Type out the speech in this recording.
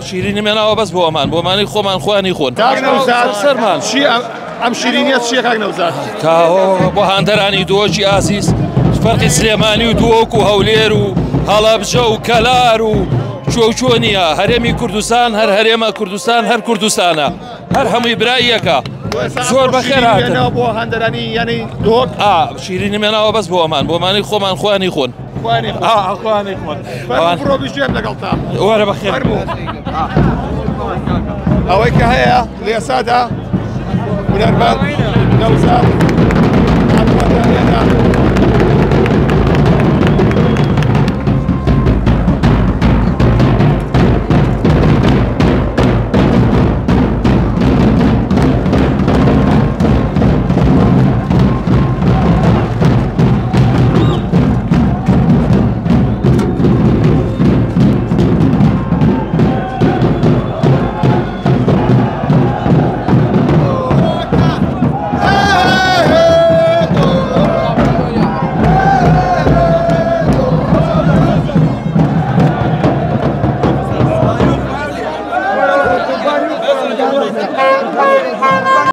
شیرینی مێناوە بەس بۆ ئەمان بۆمانی خۆمان خۆیانی خۆن سەرمان ئەم شیرینیە چیە کاک نەوزاد؟ بۆ هاندەرانی دۆژی ئازیز فەرقی سلێمانی و دۆک و هەولێر و هەڵەبجە و کەلار و چۆچۆ نییە هەرێمی کوردستان هەر هەرێمە کوردستان هەر کوردستانە هەر هەمووی برای یەکە زۆر بەخێر هاتن بۆ هەندەرانی یعنی دۆک شیرینی مێناوە بەس بۆ ئەمان بۆمانی خۆمان خۆیانی خۆن خوانی خۆن بڕۆ بژێن لەگەڵ تا وەرە بەخێر ئەوەی کە هەیە لێسادا هونەرمەند نەوزاد